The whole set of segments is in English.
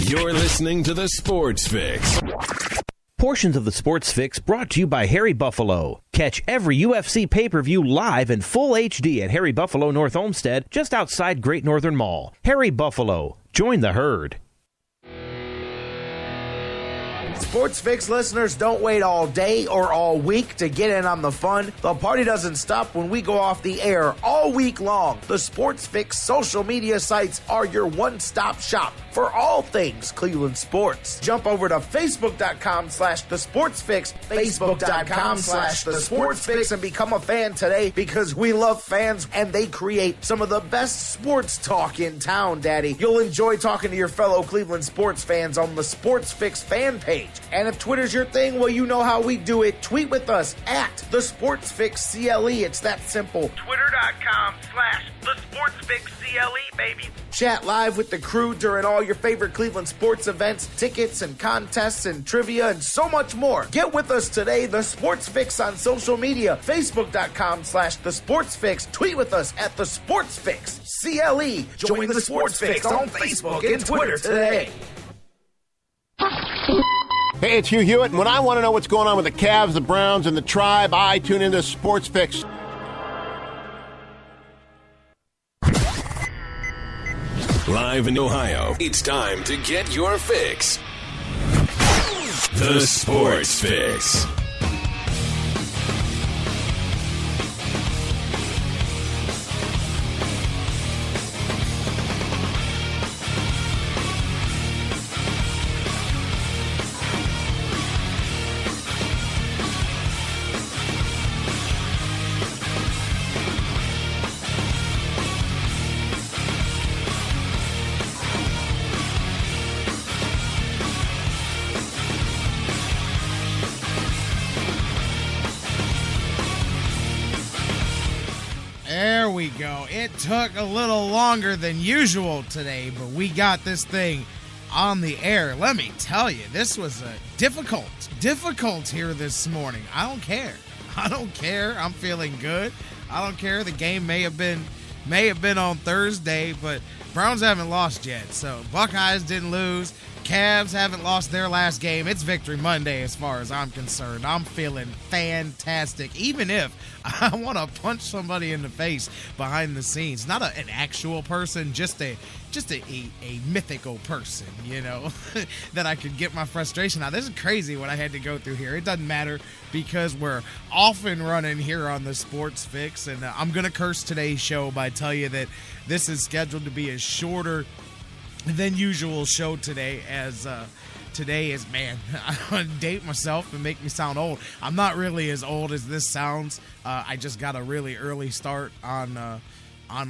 You're listening to the Sports Fix. Portions of the Sports Fix brought to you by Harry Buffalo. Catch every UFC pay-per-view live in full HD at Harry Buffalo North Olmsted, just outside Great Northern Mall. Harry Buffalo. Join the herd. Sports Fix listeners, don't wait all day or all week to get in on the fun. The party doesn't stop when we go off the air all week long. The Sports Fix social media sites are your one-stop shop for all things Cleveland sports. Jump over to Facebook.com/TheSportsFix, Facebook.com/TheSportsFix, and become a fan today because we love fans and they create some of the best sports talk in town, Daddy. You'll enjoy talking to your fellow Cleveland sports fans on the Sports Fix fan page. And if Twitter's your thing, well, you know how we do it. Tweet with us at TheSportsFixCLE. It's that simple. Twitter.com/TheSportsFixCLE, baby. Chat live with the crew during all your favorite Cleveland sports events, tickets and contests and trivia and so much more. Get with us today, The Sports Fix on social media, Facebook.com/TheSportsFix. Tweet with us at TheSportsFixCLE. Join the Sports Fix on Facebook and Twitter today. Hey, it's Hugh Hewitt, and when I want to know what's going on with the Cavs, the Browns, and the Tribe, I tune into Sports Fix. Live in Ohio, it's time to get your fix. The Sports Fix. There we go. It took a little longer than usual today, but we got this thing on the air. Let me tell you, this was difficult here this morning. I don't care. I'm feeling good. I don't care. The game may have been on Thursday, but Browns haven't lost yet. So Buckeyes didn't lose. Cavs haven't lost their last game. It's Victory Monday as far as I'm concerned. I'm feeling fantastic, even if I want to punch somebody in the face behind the scenes. Not an actual person, just a mythical person, you know, that I could get my frustration out. This is crazy what I had to go through here. It doesn't matter because we're off and running here on the Sports Fix, and I'm going to curse today's show by telling you that this is scheduled to be a shorter than usual show today, as today is, man, I want to date myself and make me sound old. I'm not really as old as this sounds. I just got a really early start on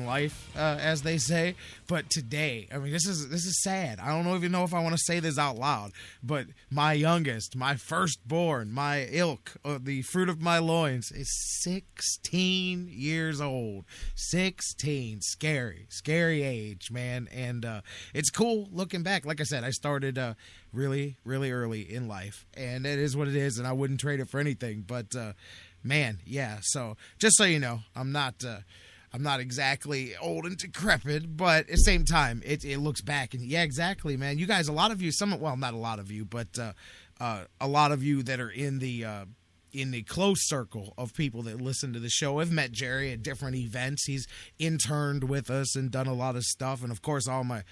life, as they say. But today, I mean, this is sad. I don't even know if I want to say this out loud, but my youngest, my firstborn, my ilk, the fruit of my loins, is 16 years old. 16, scary age, man. And it's cool looking back. Like I said, I started really, really early in life, and it is what it is, and I wouldn't trade it for anything. But man, yeah. So just so you know, I'm not exactly old and decrepit, but at the same time, it looks back and yeah, exactly, man. You guys, a lot of you, not a lot of you, but a lot of you that are in the close circle of people that listen to the show have met Jerry at different events. He's interned with us and done a lot of stuff, and of course, all my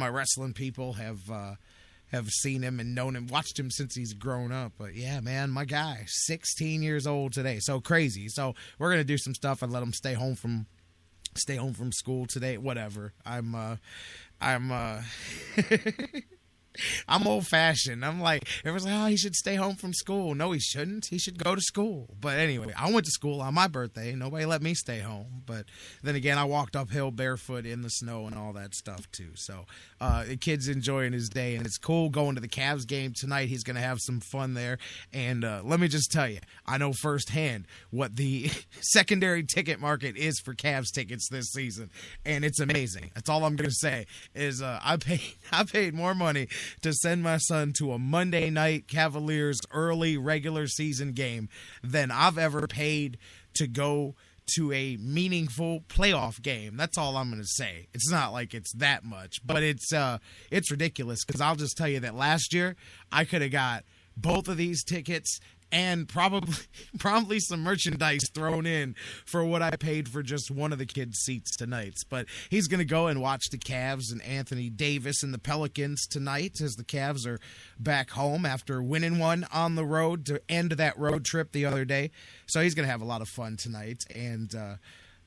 wrestling people have seen him and known him, watched him since he's grown up. But yeah, man, my guy, 16 years old today, so crazy. So we're gonna do some stuff and let him stay home from school today. Whatever. I'm I'm old-fashioned. I'm like, everyone's like, oh, he should stay home from school. No, he shouldn't. He should go to school. But anyway, I went to school on my birthday. Nobody let me stay home. But then again, I walked uphill barefoot in the snow and all that stuff, too. So the kid's enjoying his day, and it's cool going to the Cavs game tonight. He's going to have some fun there. And let me just tell you, I know firsthand what the secondary ticket market is for Cavs tickets this season, and it's amazing. That's all I'm going to say is I paid more money to send my son to a Monday night Cavaliers early regular season game than I've ever paid to go to a meaningful playoff game. That's all I'm going to say. It's not like it's that much, but it's ridiculous because I'll just tell you that last year I could have got both of these tickets and probably some merchandise thrown in for what I paid for just one of the kids' seats tonight. But he's going to go and watch the Cavs and Anthony Davis and the Pelicans tonight as the Cavs are back home after winning one on the road to end that road trip the other day. So he's going to have a lot of fun tonight, and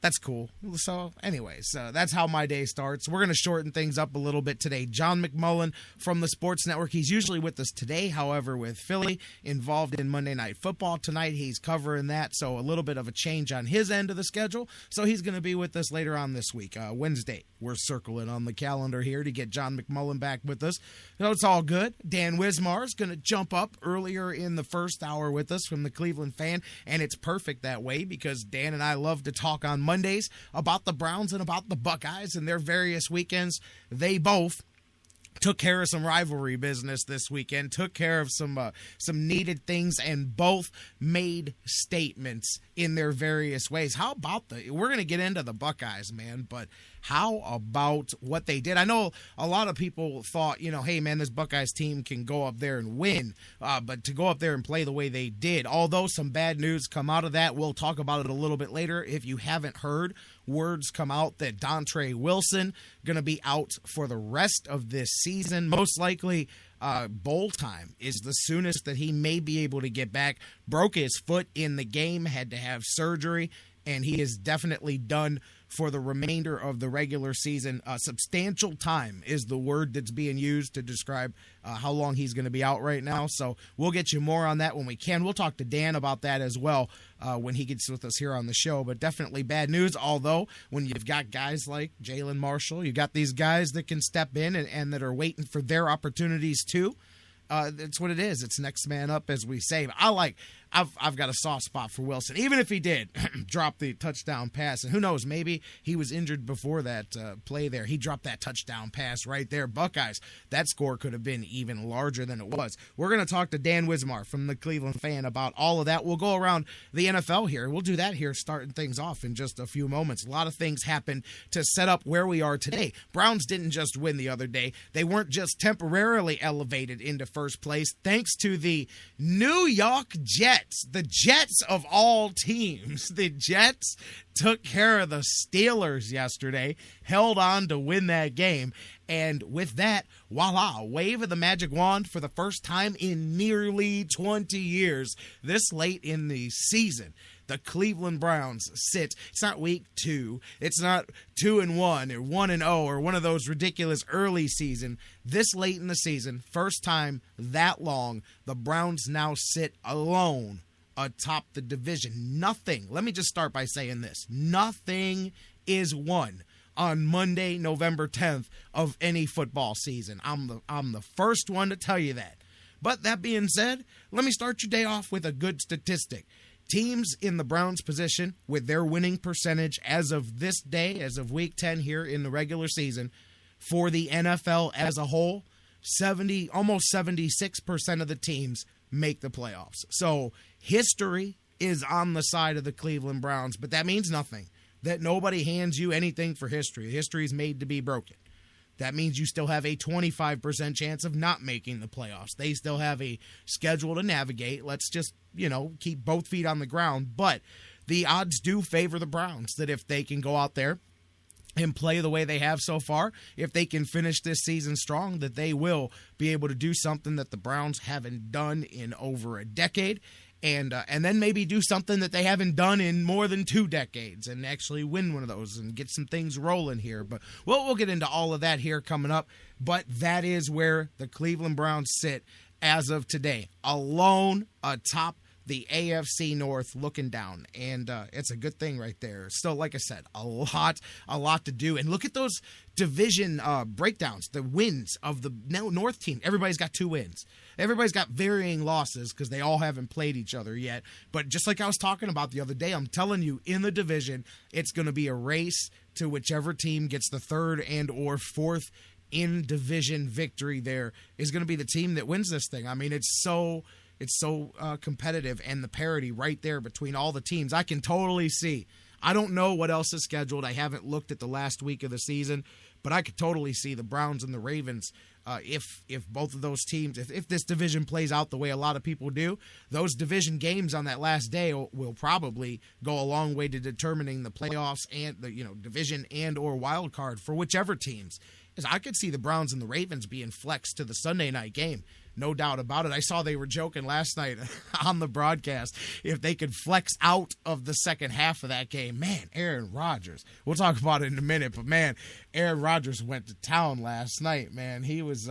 that's cool. So anyways, that's how my day starts. We're going to shorten things up a little bit today. John McMullen from the Sports Network. He's usually with us today, however, with Philly involved in Monday Night Football tonight. He's covering that, so a little bit of a change on his end of the schedule. So he's going to be with us later on this week. Wednesday, we're circling on the calendar here to get John McMullen back with us. So it's all good. Dan Wismar is going to jump up earlier in the first hour with us from the Cleveland Fan, and it's perfect that way because Dan and I love to talk on Mondays about the Browns and about the Buckeyes and their various weekends. They both took care of some rivalry business this weekend, took care of some needed things, and both made statements in their various ways. How about we're going to get into the Buckeyes, man, but how about what they did? I know a lot of people thought, hey, man, this Buckeyes team can go up there and win, but to go up there and play the way they did, although some bad news come out of that, we'll talk about it a little bit later. If you haven't heard, words come out that Dontre Wilson going to be out for the rest of this season. Most likely bowl time is the soonest that he may be able to get back. Broke his foot in the game, had to have surgery, and he is definitely done for the remainder of the regular season. Substantial time is the word that's being used to describe how long he's going to be out right now. So we'll get you more on that when we can. We'll talk to Dan about that as well when he gets with us here on the show. But definitely bad news, although when you've got guys like Jalen Marshall, you've got these guys that can step in and that are waiting for their opportunities too. That's what it is. It's next man up, as we say. I've got a soft spot for Wilson, even if he did drop the touchdown pass. And who knows, maybe he was injured before that play there. He dropped that touchdown pass right there. Buckeyes, that score could have been even larger than it was. We're going to talk to Dan Wismar from the Cleveland Fan about all of that. We'll go around the NFL here. We'll do that here, starting things off in just a few moments. A lot of things happened to set up where we are today. Browns didn't just win the other day. They weren't just temporarily elevated into first place thanks to the New York Jets. The Jets of all teams. The Jets took care of the Steelers yesterday, held on to win that game, and with that, voila, wave of the magic wand for the first time in nearly 20 years this late in the season. The Cleveland Browns sit. It's not week 2. It's not 2-1 or 1-0 or one of those ridiculous early season. This late in the season, first time that long, the Browns now sit alone atop the division. Nothing. Let me just start by saying this. Nothing is won on Monday, November 10th of any football season. I'm the first one to tell you that. But that being said, let me start your day off with a good statistic. Teams in the Browns' position with their winning percentage as of this day, as of week 10 here in the regular season, for the NFL as a whole, almost 76% of the teams make the playoffs. So history is on the side of the Cleveland Browns, but that means nothing. That nobody hands you anything for history. History is made to be broken. That means you still have a 25% chance of not making the playoffs. They still have a schedule to navigate. Let's just, keep both feet on the ground. But the odds do favor the Browns, that if they can go out there and play the way they have so far, if they can finish this season strong, that they will be able to do something that the Browns haven't done in over a decade. And then maybe do something that they haven't done in more than 2 decades and actually win one of those and get some things rolling here. But we'll get into all of that here coming up. But that is where the Cleveland Browns sit as of today, alone atop the AFC North looking down. And it's a good thing right there. Still, like I said, a lot to do. And look at those division breakdowns, the wins of the North team. Everybody's got 2 wins. Everybody's got varying losses because they all haven't played each other yet. But just like I was talking about the other day, I'm telling you, in the division, it's going to be a race to whichever team gets the 3rd and or 4th in-division victory there is going to be the team that wins this thing. I mean, it's so competitive, and the parity right there between all the teams. I can totally see I don't know what else is scheduled. I haven't looked at the last week of the season, but I could totally see the Browns and the Ravens, if both of those teams, if this division plays out the way a lot of people do, those division games on that last day will probably go a long way to determining the playoffs and the division and or wild card for whichever teams. Because I could see the Browns and the Ravens being flexed to the Sunday night game. No doubt about it. I saw they were joking last night on the broadcast if they could flex out of the second half of that game. Man, Aaron Rodgers. We'll talk about it in a minute, but man, Aaron Rodgers went to town last night. Man, he was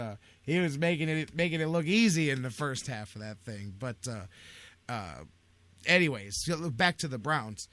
making it look easy in the first half of that thing. But anyways, back to the Browns.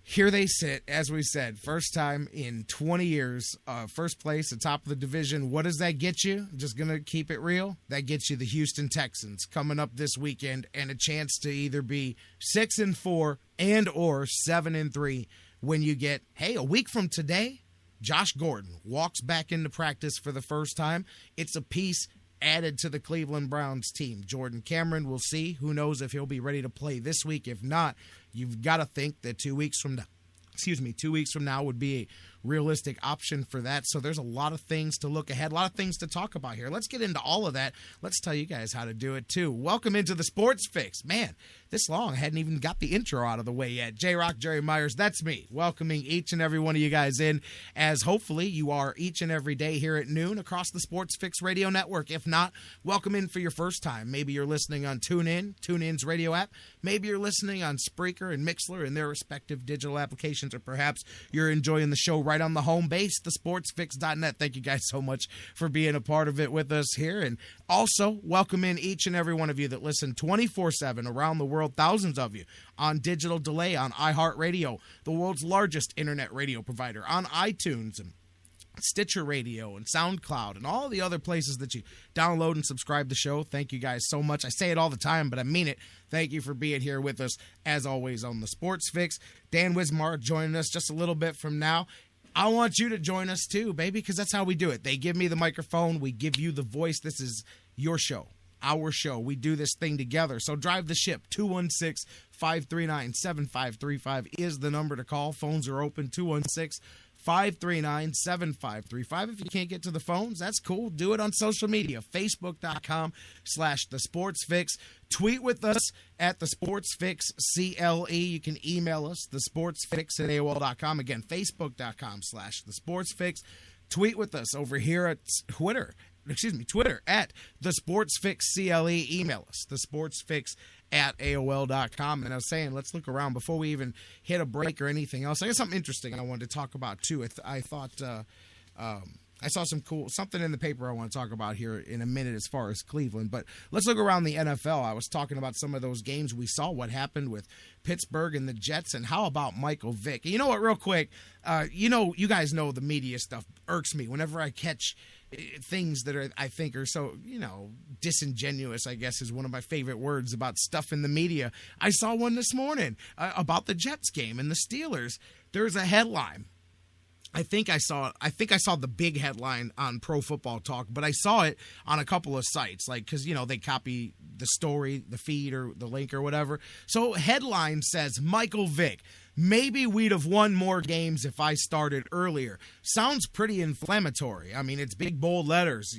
Here they sit, as we said, first time in 20 years, first place, atop of the division. What does that get you? Just going to keep it real? That gets you the Houston Texans coming up this weekend and a chance to either be 6-4 and or 7-3 when you get, hey, a week from today, Josh Gordon walks back into practice for the first time. It's a piece added to the Cleveland Browns team. Jordan Cameron, we'll see. Who knows if he'll be ready to play this week. If not, you've got to think that 2 weeks from now would be a realistic option for that. So there's a lot of things to look ahead, a lot of things to talk about here. Let's get into all of that. Let's tell you guys how to do it too. Welcome into the Sports Fix. Man, this long, I hadn't even got the intro out of the way yet. J-Rock, Jerry Myers, that's me, welcoming each and every one of you guys in, as hopefully you are each and every day here at noon across the Sports Fix Radio Network. If not, welcome in for your first time. Maybe you're listening on TuneIn's radio app. Maybe you're listening on Spreaker and Mixler and their respective digital applications, or perhaps you're enjoying the show right on the home base, thesportsfix.net. Thank you guys so much for being a part of it with us here. And also, welcome in each and every one of you that listen 24/7 around the world, thousands of you on digital delay on iHeartRadio, the world's largest internet radio provider, on iTunes and Stitcher Radio and SoundCloud and all the other places that you download and subscribe to the show. Thank you guys so much. I say it all the time, but I mean it. Thank you for being here with us, as always, on the Sports Fix. Dan Wismar joining us just a little bit from now. I want you to join us too, baby, because that's how we do it. They give me the microphone. We give you the voice. This is your show, our show. We do this thing together. So drive the ship. 216-539-7535 is the number to call. Phones are open. 216-539-7535. If you can't get to the phones, that's cool. Do it on social media. Facebook.com/TheSportsFix. Tweet with us at TheSportsFixCLE. You can email us, TheSportsFix@AOL.com. Again, Facebook.com/TheSportsFix. Tweet with us over here at Twitter at TheSportsFixCLE. Email us, TheSportsFix@AOL.com. And I was saying, let's look around before we even hit a break or anything else. I got something interesting I wanted to talk about too. I thought I saw something in the paper I want to talk about here in a minute as far as Cleveland. But let's look around the NFL. I was talking about some of those games we saw, what happened with Pittsburgh and the Jets, and how about Michael Vick? You know what, real quick, you guys know the media stuff irks me whenever I catch things that I think are so, disingenuous, I guess is one of my favorite words about stuff in the media. I saw one this morning about the Jets game and the Steelers. There's a headline. I think I saw the big headline on Pro Football Talk, but I saw it on a couple of sites, because they copy the story, the feed, or the link or whatever. So headline says, Michael Vick, maybe we'd have won more games if I started earlier. Sounds pretty inflammatory. I mean, it's big, bold letters,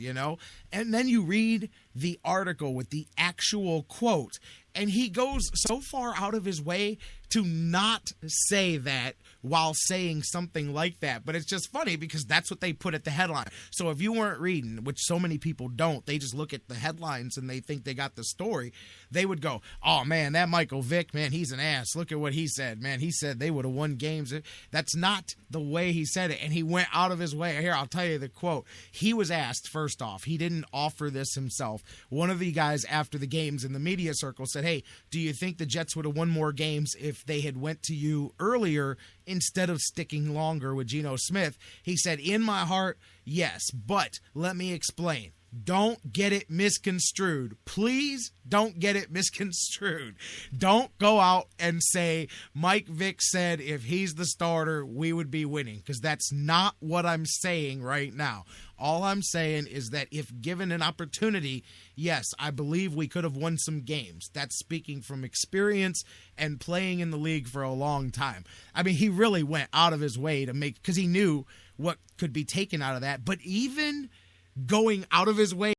And then you read the article with the actual quote, and he goes so far out of his way to not say that while saying something like that. But it's just funny because that's what they put at the headline. So if you weren't reading, which so many people don't, they just look at the headlines and they think they got the story, they would go, oh man, that Michael Vick, man, he's an ass. Look at what he said, man. He said they would have won games. That's not the way he said it. And he went out of his way. Here, I'll tell you the quote. He was asked, first off, he didn't offer this himself. One of the guys after the games in the media circle said, hey, do you think the Jets would have won more games if they had went to you earlier instead of sticking longer with Geno Smith? He said, in my heart, yes, but let me explain. Don't get it misconstrued. Please don't get it misconstrued. Don't go out and say Mike Vick said if he's the starter, we would be winning, because that's not what I'm saying right now. All I'm saying is that if given an opportunity, yes, I believe we could have won some games. That's speaking from experience and playing in the league for a long time. I mean, he really went out of his way to make, because he knew what could be taken out of that. But even going out of his way